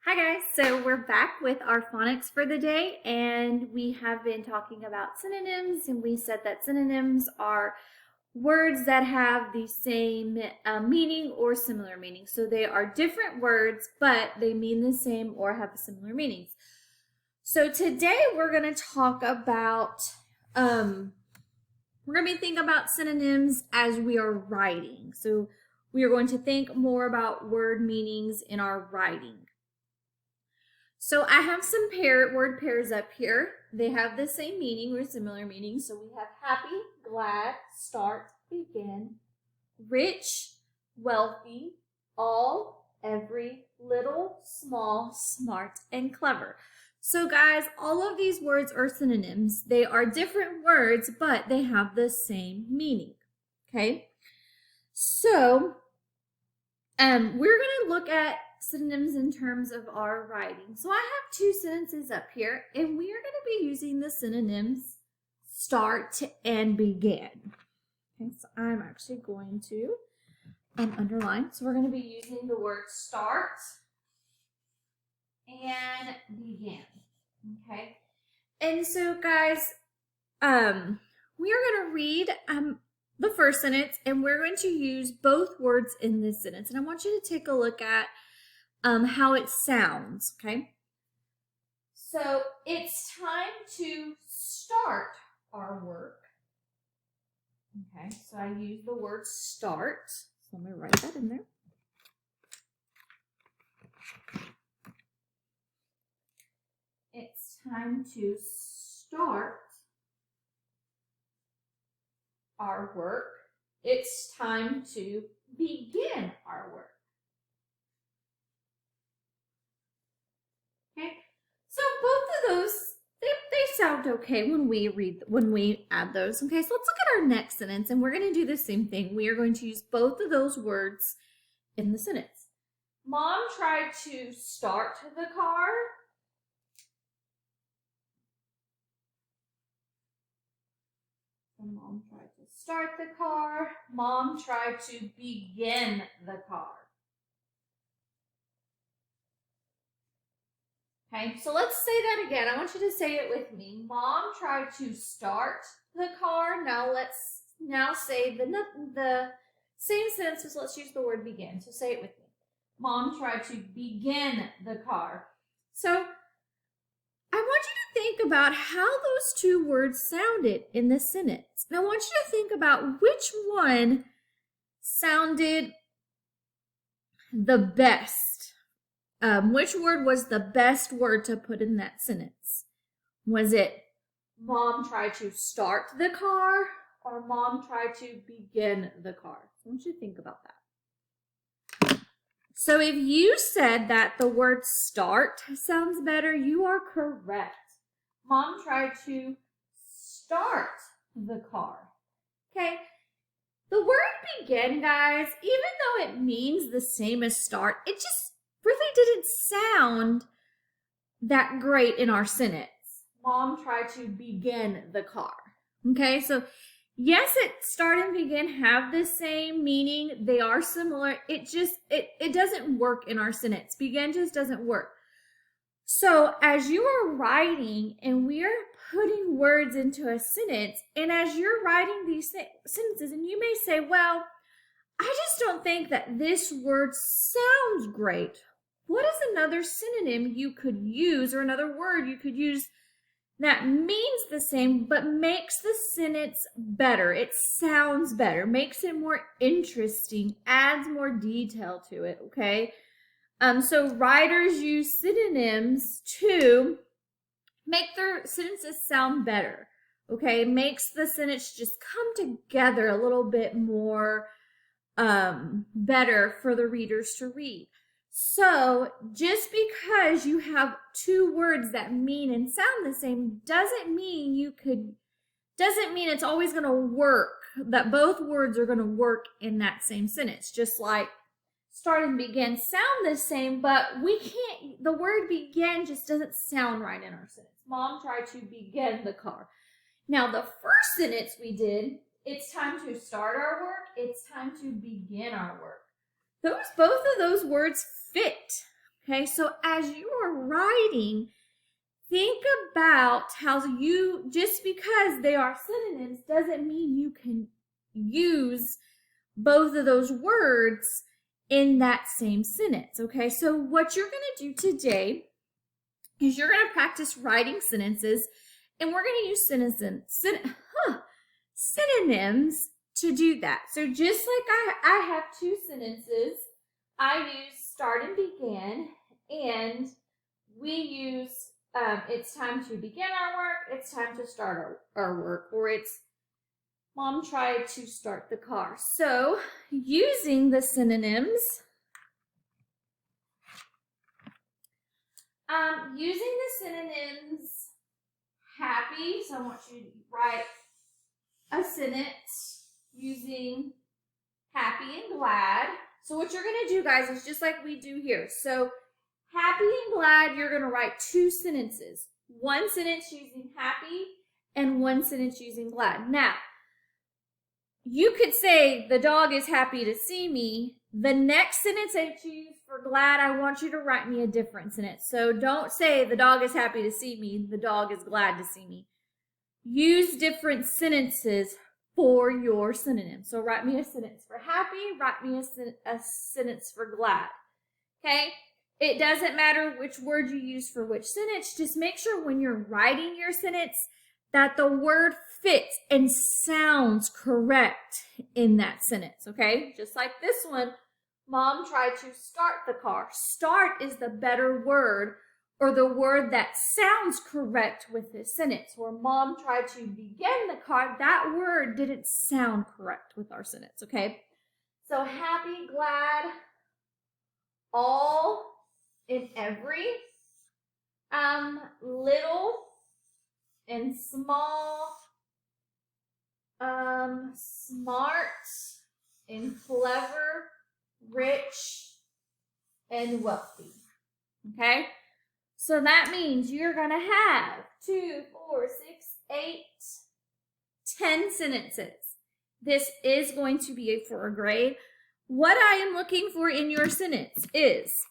Hi guys, so we're back with our phonics for the day, and we have been talking about synonyms, and we said that synonyms are words that have the same meaning or similar meaning. So they are different words, but they mean the same or have similar meanings. So today we're going to talk about, we're going to be thinking about synonyms as we are writing. So we are going to think more about word meanings in our writing. So I have some word pairs up here. They have the same meaning or similar meaning. So we have happy, glad, start, begin, rich, wealthy, all, every, little, small, smart, and clever. So guys, all of these words are synonyms. They are different words, but they have the same meaning. Okay? So we're going to look at synonyms in terms of our writing. So I have two sentences up here, and we are going to be using the synonyms start and begin. Okay, so I'm actually going to underline. So we're going to be using the word start and begin. Okay, and so guys, we are going to read the first sentence, and we're going to use both words in this sentence. And I want you to take a look at how it sounds, okay? So it's time to start our work. Okay, so I use the word start. So let me write that in there. It's time to start our work. It's time to begin our work. Okay, so both of those, they sound okay when we add those. Okay, so let's look at our next sentence, and we're going to do the same thing. We are going to use both of those words in the sentence. Mom tried to start the car. Mom tried to start the car. Mom tried to begin the car. Okay, so let's say that again. I want you to say it with me. Mom tried to start the car. Now let's say the same sentence, so let's use the word begin. So say it with me. Mom tried to begin the car. So I want you to think about how those two words sounded in this sentence. Now I want you to think about which one sounded the best. Which word was the best word to put in that sentence? Was it Mom tried to start the car or Mom tried to begin the car? I want you to think about that. So if you said that the word start sounds better, you are correct. Mom tried to start the car. Okay. The word begin, guys, even though it means the same as start, it just really didn't sound that great in our sentence. Mom tried to begin the car. Okay, so yes, start and begin have the same meaning. They are similar. It doesn't work in our sentence. Begin just doesn't work. So as you are writing and we are putting words into a sentence, and as you're writing these sentences, and you may say, well, I just don't think that this word sounds great. What is another synonym you could use, or another word you could use that means the same but makes the sentence better? It sounds better, makes it more interesting, adds more detail to it, okay? So writers use synonyms to make their sentences sound better, okay? It makes the sentence just come together a little bit more better for the readers to read. So just because you have two words that mean and sound the same doesn't mean it's always going to work, that both words are going to work in that same sentence. Just like start and begin sound the same, but the word begin just doesn't sound right in our sentence. Mom tried to begin the car. Now the first sentence we did, it's time to start our work. It's time to begin our work. Both of those words fit. Okay, so as you are writing, think about how just because they are synonyms doesn't mean you can use both of those words in that same sentence. Okay, so what you're going to do today is you're going to practice writing sentences, and we're going to use synonyms to do that. So just like I have two sentences, I use start and begin, and we use it's time to begin our work, it's time to start our work, or it's Mom tried to start the car. So using the synonyms, happy, so I want you to write a sentence using happy and glad. So what you're going to do, guys, is just like we do here. So happy and glad, you're going to write two sentences. One sentence using happy and one sentence using glad. Now, you could say, the dog is happy to see me. The next sentence I choose for glad, I want you to write me a different sentence. So don't say, the dog is happy to see me. The dog is glad to see me. Use different sentences for your synonym. So write me a sentence for happy, write me a sentence for glad. Okay? It doesn't matter which word you use for which sentence. Just make sure when you're writing your sentence that the word fits and sounds correct in that sentence. Okay? Just like this one, Mom tried to start the car. Start is the better word, or the word that sounds correct with this sentence. Where Mom tried to begin the car, that word didn't sound correct with our sentence, okay? So happy, glad, all, and every, little and small, smart and clever, rich and wealthy, okay? So that means you're going to have 2, 4, 6, 8, 10 sentences. This is going to be for a grade. What I am looking for in your sentence is,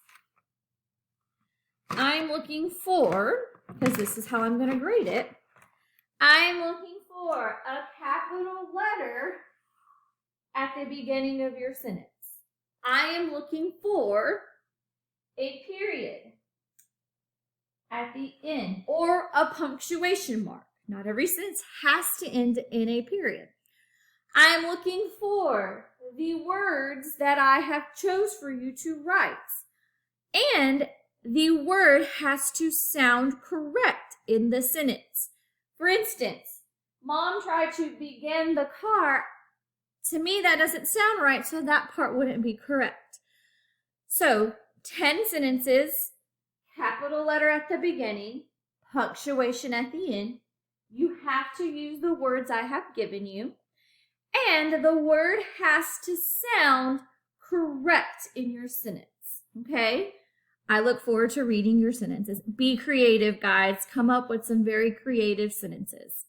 I'm looking for, because this is how I'm going to grade it, I'm looking for a capital letter at the beginning of your sentence. I am looking for a period at the end, or a punctuation mark. Not every sentence has to end in a period. I'm looking for the words that I have chose for you to write. And the word has to sound correct in the sentence. For instance, Mom tried to begin the car. To me, that doesn't sound right, so that part wouldn't be correct. So, 10 sentences, capital letter at the beginning, punctuation at the end. You have to use the words I have given you, and the word has to sound correct in your sentence, okay? I look forward to reading your sentences. Be creative, guys. Come up with some very creative sentences.